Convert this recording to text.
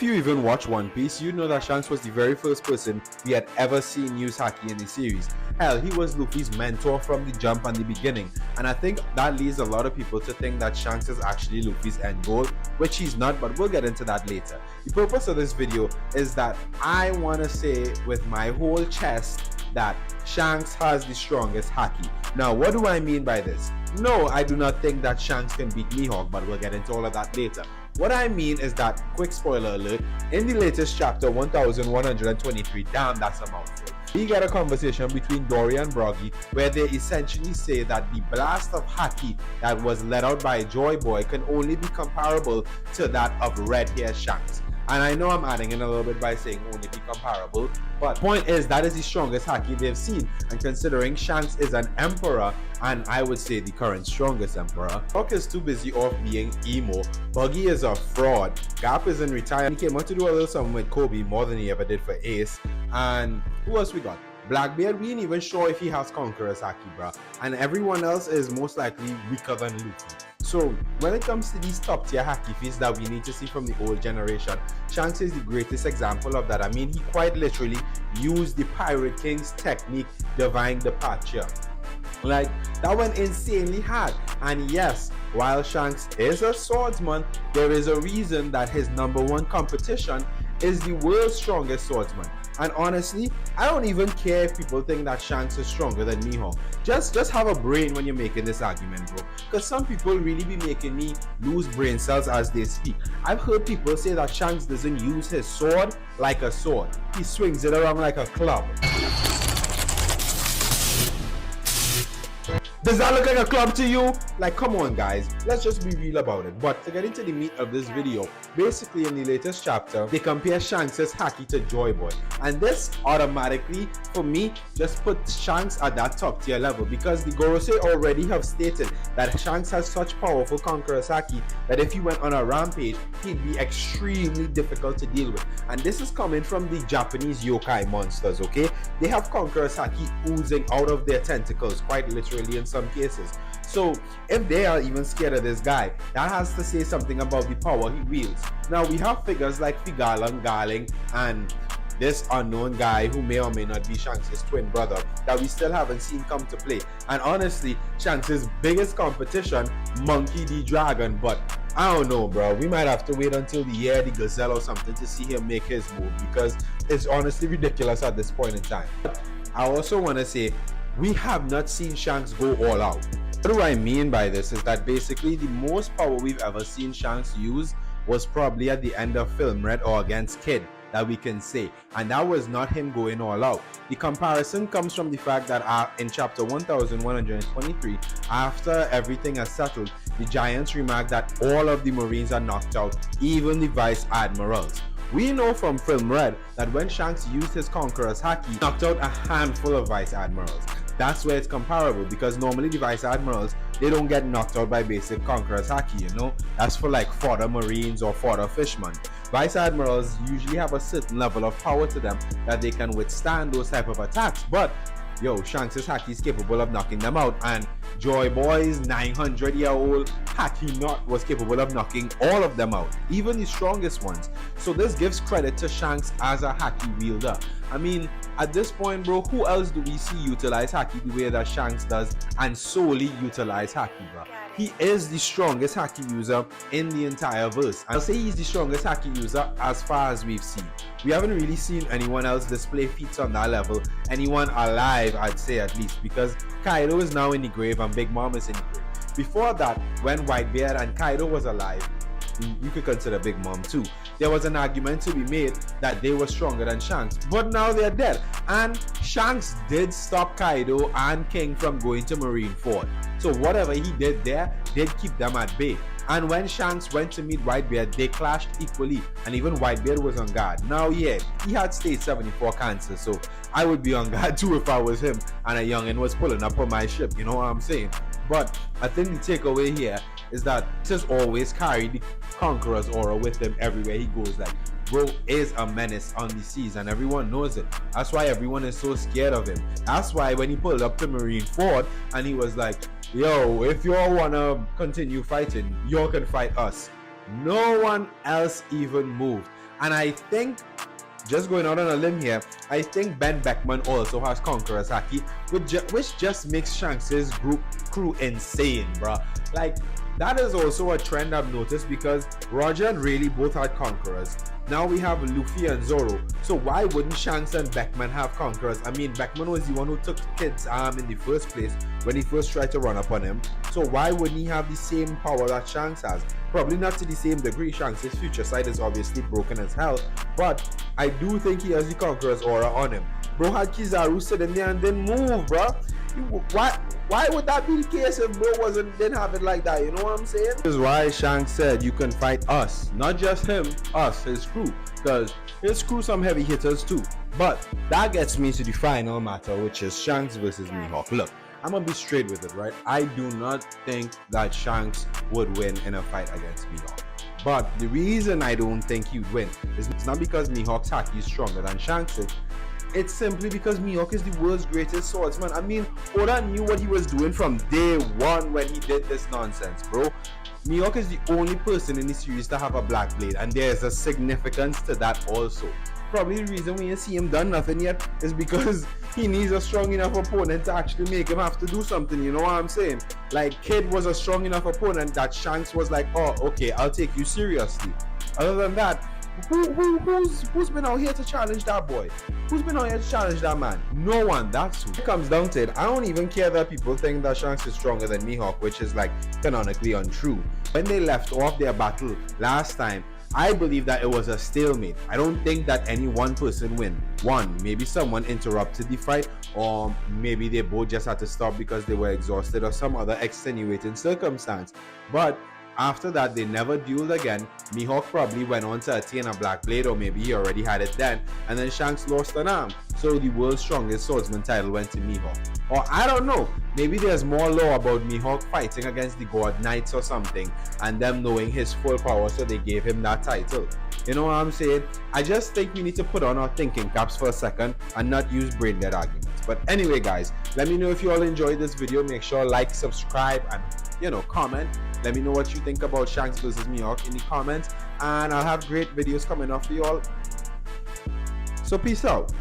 you even watch One Piece, you know that Shanks was the very first person we had ever seen use Haki in the series. Hell, he was Luffy's mentor from the jump and the beginning, and I think that leads a lot of people to think that Shanks is actually Luffy's end goal, which he's not, but we'll get into that later. The purpose of this video is that I want to say with my whole chest that Shanks has the strongest Haki. Now, what do I mean by this? No, I do not think that Shanks can beat Mihawk, but we'll get into all of that later. What I mean is that, quick spoiler alert, in the latest chapter 1123, damn, that's a mouthful, we get a conversation between Dorry and Brogy where they essentially say that the blast of Haki that was let out by Joy Boy can only be comparable to that of Red Hair Shanks. And I know I'm adding in a little bit by saying only be comparable, but the point is that is the strongest Haki they've seen, and considering Shanks is an emperor, and I would say the current strongest emperor, Hawk is too busy off being emo, Buggy is a fraud, Gap is in retirement, he came out to do a little something with Kobe more than he ever did for Ace, and who else we got? Blackbeard, we ain't even sure if he has Conqueror's Haki, bruh, and everyone else is most likely weaker than Luffy. So when it comes to these top tier Haki feats that we need to see from the old generation, Shanks is the greatest example of that. I mean, he quite literally used the Pirate King's technique, Divine Departure. Like, that went insanely hard. And yes, while Shanks is a swordsman, there is a reason that his #1 competition is the world's strongest swordsman. And honestly, I don't even care if people think that Shanks is stronger than Mihawk. Just have a brain when you're making this argument, bro. Because some people really be making me lose brain cells as they speak. I've heard people say that Shanks doesn't use his sword like a sword. He swings it around like a club. Does that look like a club to you? Like, come on guys, let's just be real about it. But to get into the meat of this video, basically in the latest chapter, they compare Shanks' Haki to Joy Boy. And this automatically, for me, just puts Shanks at that top tier level, because the Gorosei already have stated that Shanks has such powerful Conqueror's Haki that if he went on a rampage, he'd be extremely difficult to deal with. And this is coming from the Japanese yokai monsters, okay? They have Conqueror's Haki oozing out of their tentacles, quite literally in some cases. So if they are even scared of this guy, that has to say something about the power he wields. Now we have figures like Figalan, Garling, and this unknown guy who may or may not be Shanks' twin brother that we still haven't seen come to play. And honestly, Shanks' biggest competition, Monkey D. Dragon, but I don't know, bro. We might have to wait until the year the Gazelle or something to see him make his move, because it's honestly ridiculous at this point in time. But I also want to say, we have not seen Shanks go all out. What do I mean by this is that basically the most power we've ever seen Shanks use was probably at the end of Film Red or against Kid, that we can say, and that was not him going all out. The comparison comes from the fact that in chapter 1123, after everything has settled, the Giants remarked that all of the Marines are knocked out, even the Vice Admirals. We know from Film Red that when Shanks used his Conqueror's Haki, he knocked out a handful of Vice Admirals. That's where it's comparable, because normally the Vice Admirals, they don't get knocked out by basic Conqueror's Haki, you know? That's for like fodder Marines or fodder fishermen. Vice Admirals usually have a certain level of power to them that they can withstand those type of attacks, but yo, Shanks' Haki is capable of knocking them out, and Joy Boy's 900-year-old Haki knot was capable of knocking all of them out, even the strongest ones. So this gives credit to Shanks as a Haki wielder. I mean, at this point, bro, who else do we see utilize Haki the way that Shanks does and solely utilize Haki, bro? He is the strongest Haki user in the entire verse. I'll say he's the strongest Haki user as far as we've seen. We haven't really seen anyone else display feats on that level, anyone alive, I'd say at least, because Kaido is now in the grave and Big Mom is in the grave. Before that, when Whitebeard and Kaido was alive, you could consider Big Mom too, there was an argument to be made that they were stronger than Shanks, but now they're dead. And Shanks did stop Kaido and King from going to Marineford, so whatever he did there did keep them at bay. And when Shanks went to meet Whitebeard, they clashed equally, and even Whitebeard was on guard. Now yeah, he had stage 74 cancer, so I would be on guard too if I was him and a youngin was pulling up on my ship, you know what I'm saying? But I think the takeaway here is that he's always carried the Conqueror's aura with him everywhere he goes. Like, bro is a menace on the seas and everyone knows it. That's why everyone is so scared of him. That's why when he pulled up to Marineford and he was like, yo, if y'all wanna continue fighting, y'all can fight us, no one else even moved. And I think, just going out on a limb here, I think Ben Beckman also has Conqueror's Haki, which just makes Shanks' crew insane, bruh. Like, that is also a trend I've noticed, because Roger and Rayleigh both had Conquerors. Now we have Luffy and Zoro. So why wouldn't Shanks and Beckman have Conquerors? I mean, Beckman was the one who took Kid's arm in the first place when he first tried to run up on him. So why wouldn't he have the same power that Shanks has? Probably not to the same degree. Shanks' future sight is obviously broken as hell, but I do think he has the Conqueror's aura on him. Bro had Kizaru sitting there and didn't move, bro. Why would that be the case if bro didn't have it like that? You know what I'm saying? This is why Shanks said you can fight us, not just him, us, his crew, because his crew some heavy hitters too. But that gets me to the final matter, which is Shanks versus Mihawk. Look, I'm gonna be straight with it, right? I do not think that Shanks would win in a fight against Mihawk. But the reason I don't think he'd win is it's not because Mihawk's Haki is stronger than Shanks'. It's simply because Mihawk is the world's greatest swordsman. I mean, Oda knew what he was doing from day one when he did this nonsense, bro. Mihawk is the only person in the series to have a black blade, and there's a significance to that also. Probably the reason we ain't see him done nothing yet is because he needs a strong enough opponent to actually make him have to do something, you know what I'm saying? Like, Kid was a strong enough opponent that Shanks was like, oh, okay, I'll take you seriously. Other than that, who's been out here to challenge that boy? Who's been out here to challenge that man? No one. That's who. It comes down to it. I don't even care that people think that Shanks is stronger than Mihawk, which is like canonically untrue. When they left off their battle last time, I believe that it was a stalemate. I don't think that any one person won. Maybe someone interrupted the fight, or maybe they both just had to stop because they were exhausted or some other extenuating circumstance. But after that, they never dueled again. Mihawk probably went on to attain a black blade, or maybe he already had it then, and then Shanks lost an arm. So the world's strongest swordsman title went to Mihawk. Or I don't know, maybe there's more lore about Mihawk fighting against the God Knights or something, and them knowing his full power, so they gave him that title. You know what I'm saying? I just think we need to put on our thinking caps for a second and not use brain dead arguments. But anyway, guys, let me know if you all enjoyed this video. Make sure like, subscribe, and comment. Let me know what you think about Shanks versus Mihawk in the comments, and I'll have great videos coming up for you all. So peace out.